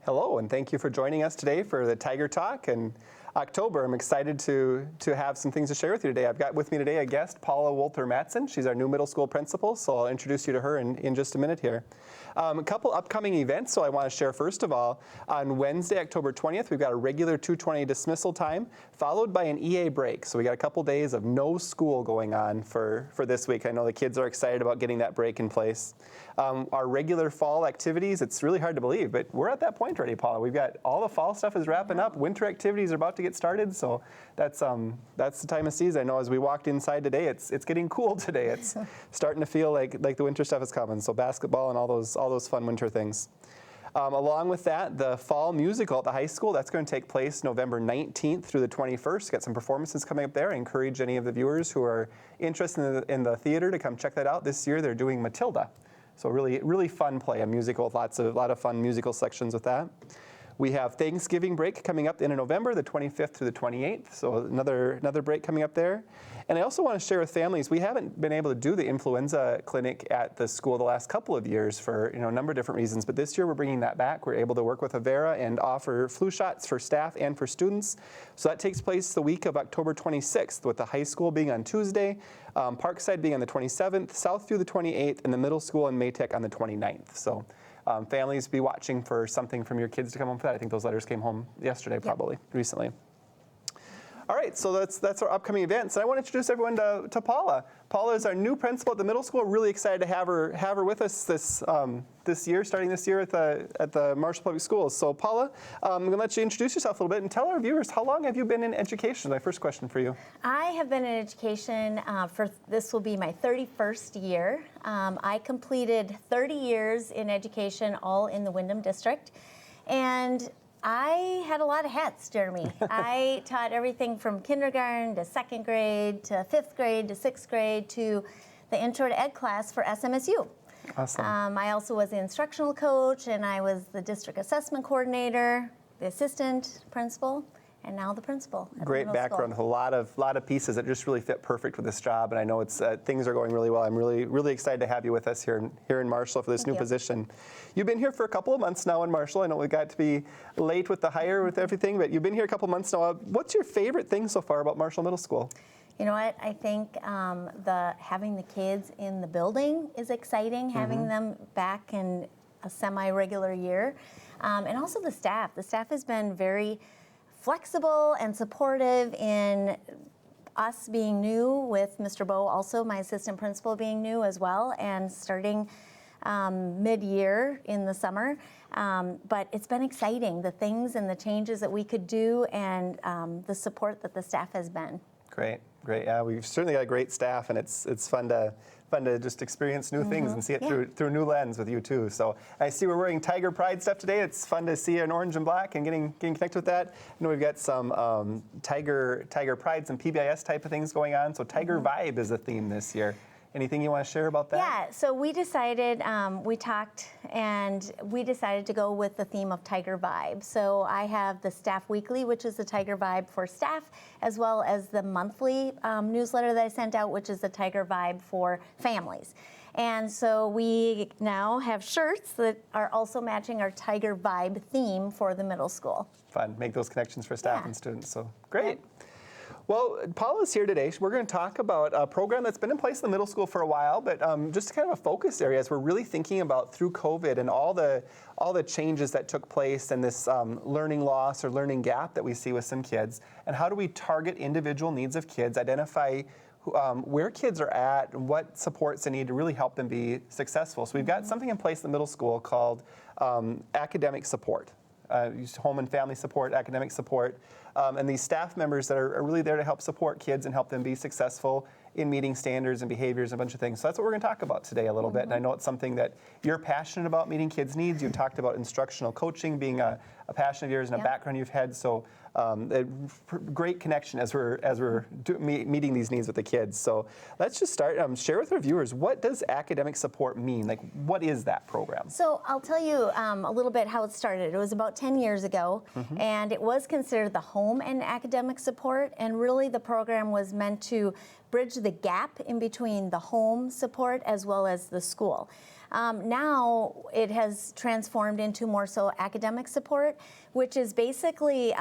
Hello, and thank you for joining us today for the Tiger Talk in October. I'm excited to have some things to share with you today. I've got with me today a guest, Paula Wolter-Matson. She's our new middle school principal, so I'll introduce you to her in just a minute here. A couple upcoming events, so I want to share first of all, on Wednesday, October 20th, we've got a regular 2:20 dismissal time, followed by an EA break. So we got a couple days of no school going on for this week. I know the kids are excited about getting that break in place. Our regular fall activities, it's really hard to believe, but we're at that point already, Paula. We've got all the fall stuff is wrapping up. Winter activities are about to get started, so that's the time of season. I know as we walked inside today, it's getting cool today. It's starting to feel like the winter stuff is coming. So basketball and all those fun winter things. Along with that, the fall musical at the high school, that's going to take place November 19th through the 21st. Got some performances coming up there. I encourage any of the viewers who are interested in the theater to come check that out. This year they're doing Matilda. So really fun play, a musical with a lot of fun musical sections with that. We have Thanksgiving break coming up in November, the 25th through the 28th. So another break coming up there. And I also want to share with families, we haven't been able to do the influenza clinic at the school the last couple of years for a number of different reasons. But this year we're bringing that back. We're able to work with Avera and offer flu shots for staff and for students. So that takes place the week of October 26th, with the high school being on Tuesday, Parkside being on the 27th, Southview the 28th, and the middle school and Maytech on the 29th. So families, be watching for something from your kids to come home for that. I think those letters came home yesterday, probably, recently. All right, so that's our upcoming events. And I want to introduce everyone to Paula. Paula is our new principal at the middle school. Really excited to have her with us this year, starting this year at the Marshall Public Schools. So Paula, I'm going to let you introduce yourself a little bit and tell our viewers, how long have you been in education? My first question for you. I have been in education this will be my 31st year. I completed 30 years in education, all in the Windham District. And I had a lot of hats, Jeremy. I taught everything from kindergarten to second grade to fifth grade to sixth grade to the intro to ed class for SMSU. Awesome. I also was the instructional coach, and I was the district assessment coordinator, the assistant principal, and now the principal. Great background with a lot of pieces that just really fit perfect with this job, and I know things are going really well. I'm really excited to have you with us here in Marshall for this new position. You've been here for a couple of months now in Marshall. I know we got to be late with the hire with everything, but you've been here a couple of months now. What's your favorite thing so far about Marshall Middle School? You know what? I think having the kids in the building is exciting. Having them back in a semi-regular year, and also the staff. The staff has been very flexible and supportive in us being new, with Mr. Bowe also, my assistant principal, being new as well, and starting mid-year in the summer. But it's been exciting, the things and the changes that we could do, and the support that the staff has been. Great. Yeah, we've certainly got a great staff, and it's fun to just experience new things and see it through a new lens with you too. So I see we're wearing Tiger Pride stuff today. It's fun to see an orange and black and getting connected with that. I know we've got some Tiger Pride, some PBIS type of things going on. So Tiger Vibe is a theme this year. Anything you want to share about that? Yeah, so we decided, we talked, and we decided to go with the theme of Tiger Vibe. So I have the Staff Weekly, which is the Tiger Vibe for staff, as well as the monthly newsletter that I sent out, which is the Tiger Vibe for families. And so we now have shirts that are also matching our Tiger Vibe theme for the middle school. Fun, make those connections for staff and students, so great. Well, Paula's here today. We're going to talk about a program that's been in place in the middle school for a while, but just kind of a focus area as we're really thinking about through COVID and all the changes that took place and this learning loss or learning gap that we see with some kids, and how do we target individual needs of kids, identify where kids are at and what supports they need to really help them be successful. So we've got something in place in the middle school called academic support. Home and family support, academic support, and these staff members that are really there to help support kids and help them be successful in meeting standards and behaviors and a bunch of things. So that's what we're going to talk about today a little bit. And I know it's something that you're passionate about, meeting kids' needs. You've talked about instructional coaching being a passion of yours and a background you've had. So a great connection as we're meeting these needs with the kids. So let's just start. Share with our viewers, what does academic support mean? Like, what is that program? So I'll tell you a little bit how it started. It was about 10 years ago, and it was considered the home and academic support. And really, the program was meant to bridge the gap in between the home support as well as the school. Now it has transformed into more so academic support, which is basically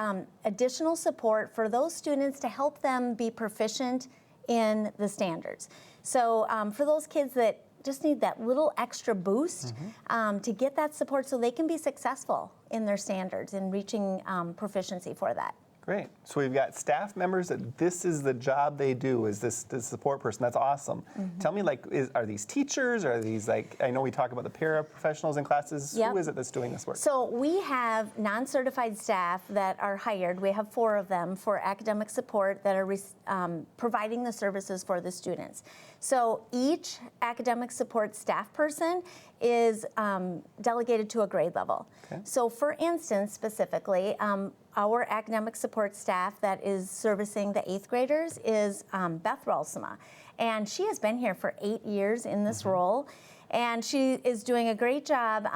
additional support for those students to help them be proficient in the standards. So for those kids that just need that little extra boost to get that support so they can be successful in their standards and reaching proficiency for that. Great. So we've got staff members that this is the job they do, is this support person. That's awesome. Tell me, like, are these teachers? Are these, like, I know we talk about the paraprofessionals in classes. Yep. Who is it that's doing this work? So we have non-certified staff that are hired. We have 4 of them for academic support that are providing the services for the students. So each academic support staff person is delegated to a grade level. Okay. So for instance, specifically, our academic support staff that is servicing the 8th graders is Beth Ralsema. And she has been here for 8 years in this role. And she is doing a great job.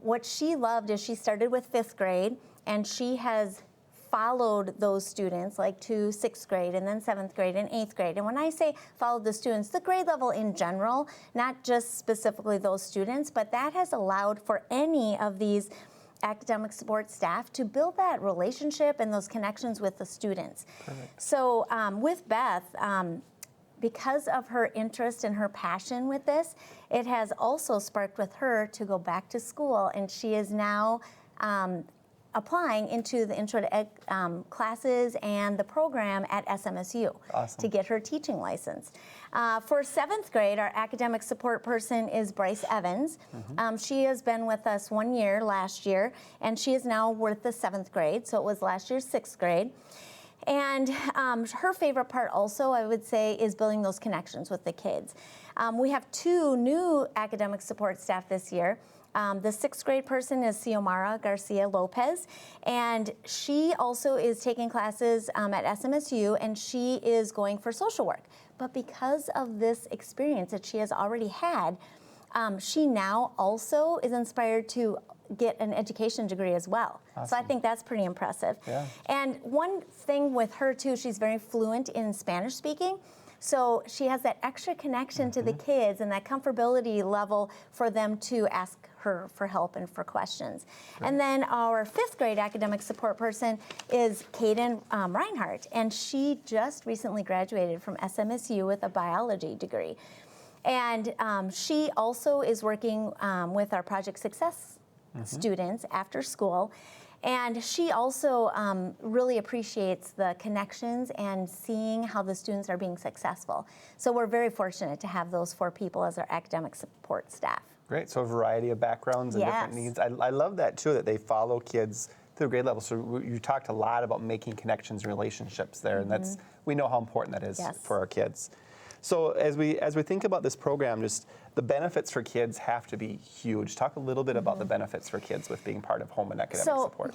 What she loved is she started with 5th grade, and she has followed those students like to 6th grade and then 7th grade and 8th grade. And when I say followed the students, the grade level in general, not just specifically those students, but that has allowed for any of these academic support staff to build that relationship and those connections with the students. Perfect. So with Beth, because of her interest and her passion with this, it has also sparked with her to go back to school, and she is now applying into the Intro to Ed classes and the program at SMSU to get her teaching license. For 7th grade, our academic support person is Bryce Evans. She has been with us 1 year last year, and she is now with the 7th grade, so it was last year's 6th grade. And her favorite part also, I would say, is building those connections with the kids. We have 2 new academic support staff this year. The 6th grade person is Xiomara Garcia Lopez, and she also is taking classes at SMSU, and she is going for social work. But because of this experience that she has already had, she now also is inspired to get an education degree as well. Awesome. So I think that's pretty impressive. Yeah. And one thing with her too, she's very fluent in Spanish speaking. So she has that extra connection to the kids and that comfortability level for them to ask her for help and for questions. Great. And then our 5th grade academic support person is Caden Reinhart, and she just recently graduated from SMSU with a biology degree. And she also is working with our Project Success students after school. And she also really appreciates the connections and seeing how the students are being successful. So we're very fortunate to have those 4 people as our academic support staff. Great. So a variety of backgrounds and different needs. I love that, too, that they follow kids through grade level. So you talked a lot about making connections and relationships there, and that's, we know how important that is for our kids. So as we think about this program, just the benefits for kids have to be huge. Talk a little bit about the benefits for kids with being part of home and academic support.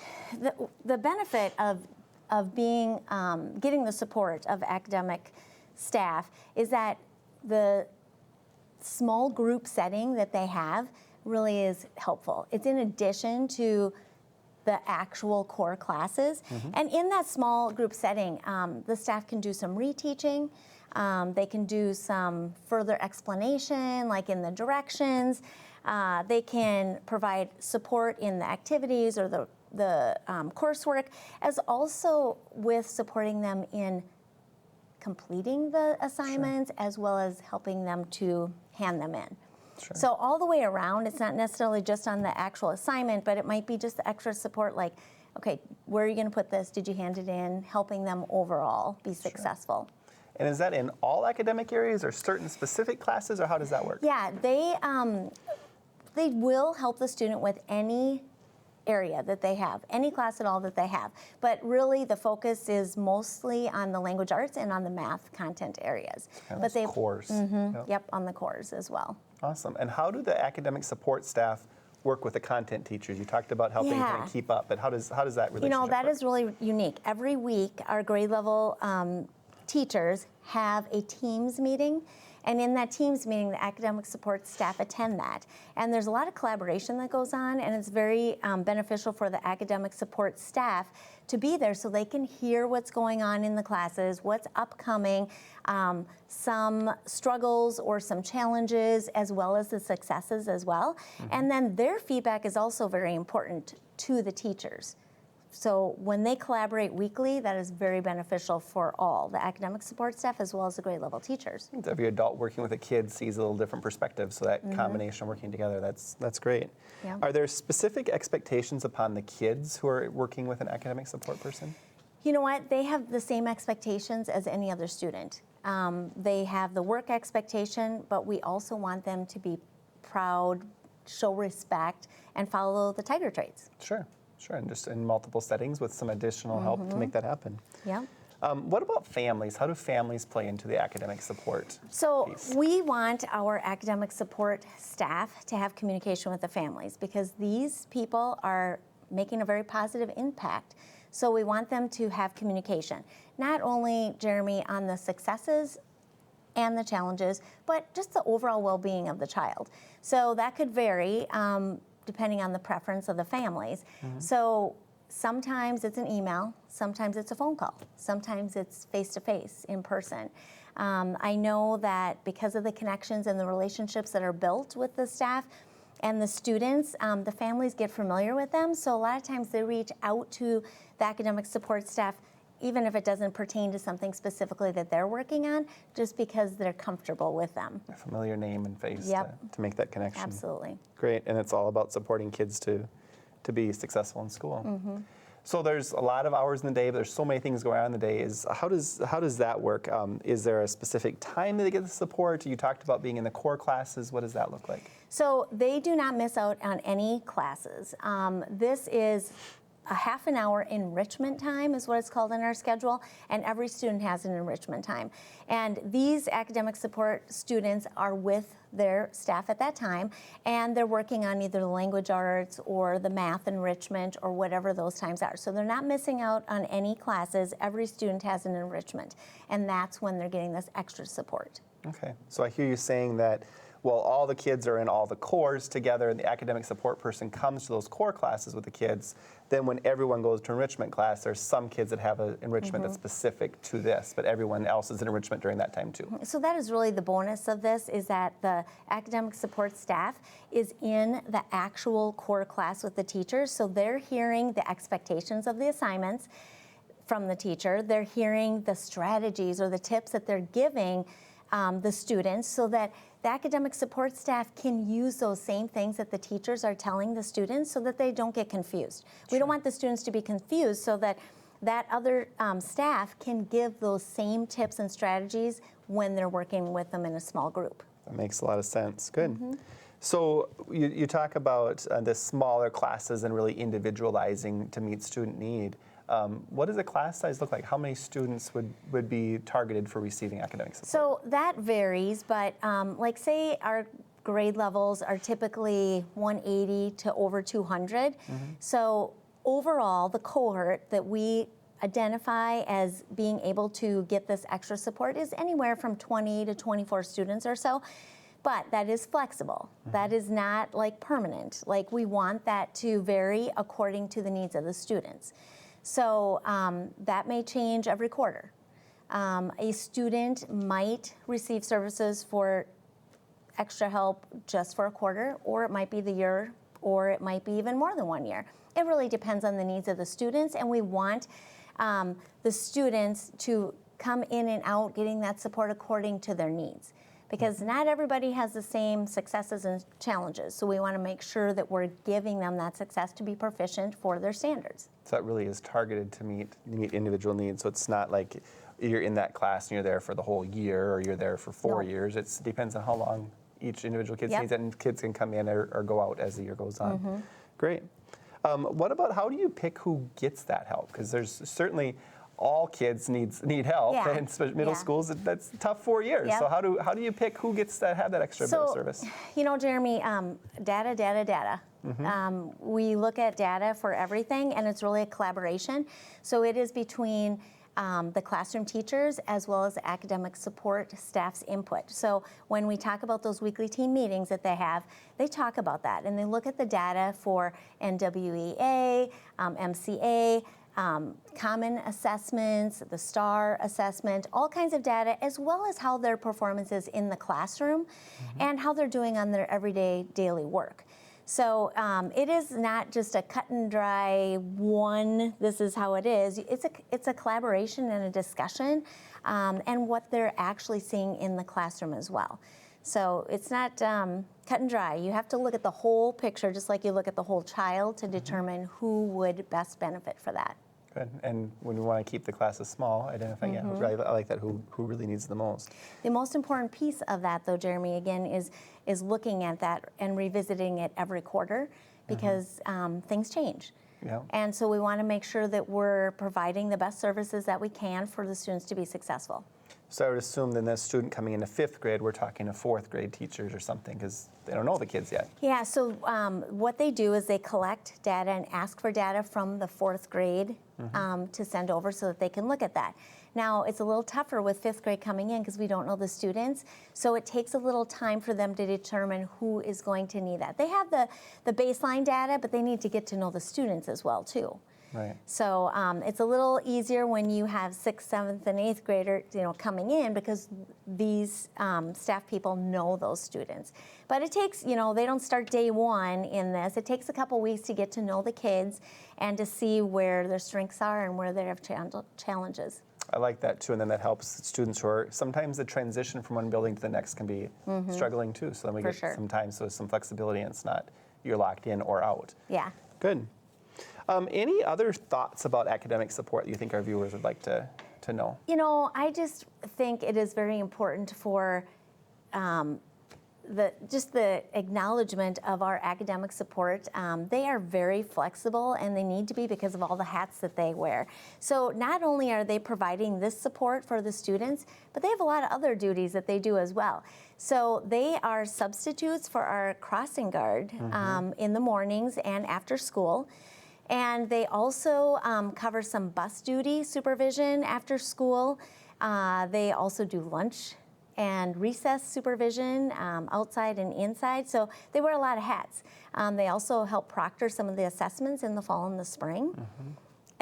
The benefit of being getting the support of academic staff is that the small group setting that they have really is helpful. It's in addition to the actual core classes. And in that small group setting, the staff can do some reteaching. They can do some further explanation, like in the directions. They can provide support in the activities or the coursework, as also with supporting them in completing the assignments, as well as helping them to hand them in. So all the way around, it's not necessarily just on the actual assignment, but it might be just the extra support, like, okay, where are you going to put this? Did you hand it in? Helping them overall be successful. And is that in all academic areas or certain specific classes, or how does that work? Yeah, they will help the student with any area that they have, any class at all that they have. But really the focus is mostly on the language arts and on the math content areas. But they cores. Yep, on the cores as well. Awesome. And how do the academic support staff work with the content teachers? You talked about helping kind of keep up, but how does that relationship that work? is really unique. Every week, our grade level teachers have a Teams meeting, And in that Teams meeting, the academic support staff attend that. And there's a lot of collaboration that goes on, and it's very beneficial for the academic support staff to be there so they can hear what's going on in the classes, what's upcoming, some struggles or some challenges, as well as the successes as well. And then their feedback is also very important to the teachers. So when they collaborate weekly, that is very beneficial for all, the academic support staff as well as the grade level teachers. Every adult working with a kid sees a little different perspective, so that combination working together, that's great. Yeah. Are there specific expectations upon the kids who are working with an academic support person? You know what? They have the same expectations as any other student. They have the work expectation, but we also want them to be proud, show respect, and follow the Tiger traits. Sure, and just in multiple settings with some additional help to make that happen. Yeah. What about families? How do families play into the academic support piece? We want our academic support staff to have communication with the families because these people are making a very positive impact. So we want them to have communication, not only, Jeremy, on the successes and the challenges, but just the overall well-being of the child. So that could vary depending on the preference of the families. So sometimes it's an email, sometimes it's a phone call, sometimes it's face-to-face, in person. I know that because of the connections and the relationships that are built with the staff and the students, the families get familiar with them. So a lot of times they reach out to the academic support staff, even if it doesn't pertain to something specifically that they're working on, just because they're comfortable with them. A familiar name and face Yep. to make that connection. Absolutely. Great, and it's all about supporting kids to be successful in school. So there's a lot of hours in the day, but there's so many things going on in the day. How does that work? Is there a specific time that they get the support? You talked about being in the core classes. What does that look like? So they do not miss out on any classes. This is a half an hour enrichment time is what it's called in our schedule, and every student has an enrichment time. And these academic support students are with their staff at that time, and they're working on either the language arts or the math enrichment or whatever those times are. So they're not missing out on any classes. Every student has an enrichment, and that's when they're getting this extra support. Okay, so I hear you saying that while all the kids are in all the cores together and the academic support person comes to those core classes with the kids, then when everyone goes to enrichment class, there's some kids that have an enrichment that's specific to this, but everyone else is in enrichment during that time too. So that is really the bonus of this, is that the academic support staff is in the actual core class with the teachers, so they're hearing the expectations of the assignments from the teacher. They're hearing the strategies or the tips that they're giving the students, so that the academic support staff can use those same things that the teachers are telling the students so that they don't get confused. We don't want the students to be confused, so that other staff can give those same tips and strategies when they're working with them in a small group. That makes a lot of sense. Good. So you talk about the smaller classes and really individualizing to meet student need. What does a class size look like? How many students would be targeted for receiving academic support? So that varies, but like say our grade levels are typically 180 to over 200. So overall, the cohort that we identify as being able to get this extra support is anywhere from 20 to 24 students or so. But that is flexible. That is not like permanent. Like we want that to vary according to the needs of the students. So that may change every quarter. A student might receive services for extra help just for a quarter, or it might be the year, or it might be even more than 1 year. It really depends on the needs of the students, and we want the students to come in and out getting that support according to their needs, because not everybody has the same successes and challenges. So we want to make sure that we're giving them that success to be proficient for their standards. So that really is targeted to meet individual needs. So it's not like you're in that class and you're there for the whole year, or you're there for 4 years. It depends on how long each individual kid needs, and kids can come in or go out as the year goes on. Great. What about, how do you pick who gets that help? Because there's certainly all kids need help, and middle schools, that's tough 4 years. So how do you pick who gets to have that extra bit of service? You know, Jeremy, data. We look at data for everything, and it's really a collaboration. So it is between the classroom teachers as well as the academic support staff's input. So when we talk about those weekly team meetings that they have, they talk about that and they look at the data for NWEA, MCA, common assessments, the STAR assessment, all kinds of data, as well as how their performance is in the classroom and how they're doing on their everyday daily work. So it is not just a cut and dry one, this is how it is. It's a collaboration and a discussion and what they're actually seeing in the classroom as well. So it's not cut and dry. You have to look at the whole picture, just like you look at the whole child to determine who would best benefit for that. Good. And when we want to keep the classes small, identifying, I like that, who really needs the most. The most important piece of that, though, Jeremy, again, is looking at that and revisiting it every quarter because things change. Yeah. And so we want to make sure that we're providing the best services that we can for the students to be successful. So I would assume then the student coming into 5th grade, we're talking to 4th grade teachers or something because they don't know the kids yet. Yeah, so what they do is they collect data and ask for data from the 4th grade to send over so that they can look at that. Now, it's a little tougher with 5th grade coming in because we don't know the students, so it takes a little time for them to determine who is going to need that. They have the baseline data, but they need to get to know the students as well, too. Right. So it's a little easier when you have 6th, 7th, and 8th grader, coming in because these staff people know those students. But it takes, they don't start day one in this. It takes a couple weeks to get to know the kids and to see where their strengths are and where they have challenges. I like that too, and then that helps students who are, sometimes the transition from one building to the next can be struggling too. So then we get some time, so some flexibility and it's not you're locked in or out. Yeah. Good. Any other thoughts about academic support you think our viewers would like to know? I just think it is very important for the acknowledgement of our academic support. They are very flexible and they need to be because of all the hats that they wear. So not only are they providing this support for the students, but they have a lot of other duties that they do as well. So they are substitutes for our crossing guard in the mornings and after school. And they also cover some bus duty supervision after school. They also do lunch and recess supervision outside and inside. So they wear a lot of hats. They also help proctor some of the assessments in the fall and the spring.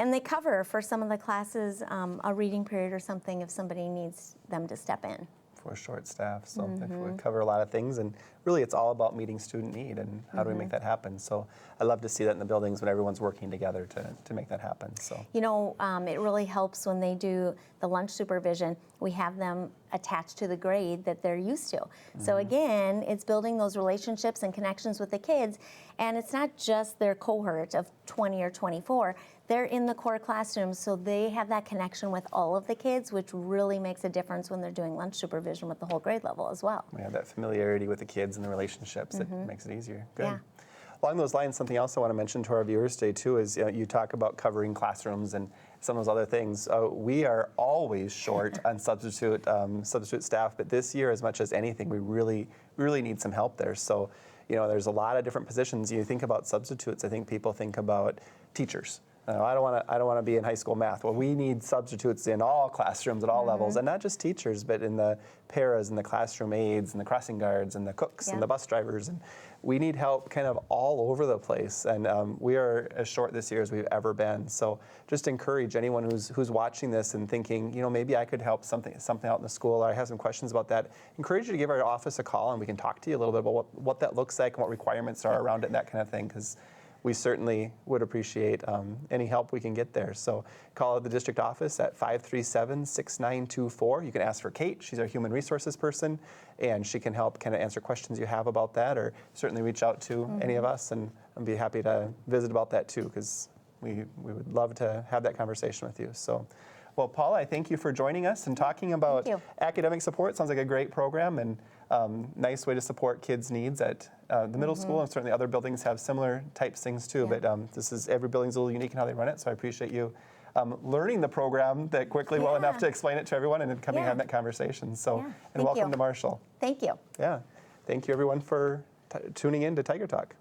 And they cover for some of the classes a reading period or something if somebody needs them to step in. For short staff, so if we cover a lot of things, and really it's all about meeting student need and how do we make that happen. So I love to see that in the buildings when everyone's working together to make that happen. So it really helps when they do the lunch supervision. We have them attached to the grade that they're used to. So again, it's building those relationships and connections with the kids, and it's not just their cohort of 20 or 24. They're in the core classroom, so they have that connection with all of the kids, which really makes a difference when they're doing lunch supervision with the whole grade level as well. We have that familiarity with the kids and the relationships that makes it easier. Good. Yeah. Along those lines, something else I want to mention to our viewers today too is you talk about covering classrooms and some of those other things. We are always short on substitute staff, but this year, as much as anything, we really need some help there. So, there's a lot of different positions. You think about substitutes. I think people think about teachers. I don't want to be in high school math. Well, we need substitutes in all classrooms at all levels, and not just teachers, but in the paras and the classroom aides and the crossing guards and the cooks and the bus drivers. And we need help kind of all over the place. And we are as short this year as we've ever been. So just encourage anyone who's watching this and thinking, maybe I could help something out in the school, or I have some questions about that. Encourage you to give our office a call, and we can talk to you a little bit about what that looks like and what requirements are around it and that kind of thing. Because we certainly would appreciate any help we can get there. So call the district office at 537-6924. You can ask for Kate. She's our human resources person, and she can help kind of answer questions you have about that, or certainly reach out to any of us, and I'd be happy to visit about that too, because we would love to have that conversation with you. So, well, Paula, I thank you for joining us and talking about academic support. Sounds like a great program, and nice way to support kids' needs at the middle school, and certainly other buildings have similar types things too. But every building's a little unique in how they run it. So I appreciate you learning the program that quickly well enough to explain it to everyone, and then coming and having that conversation. So, and welcome to Marshall. Thank you. Yeah, thank you everyone for tuning in to Tiger Talk.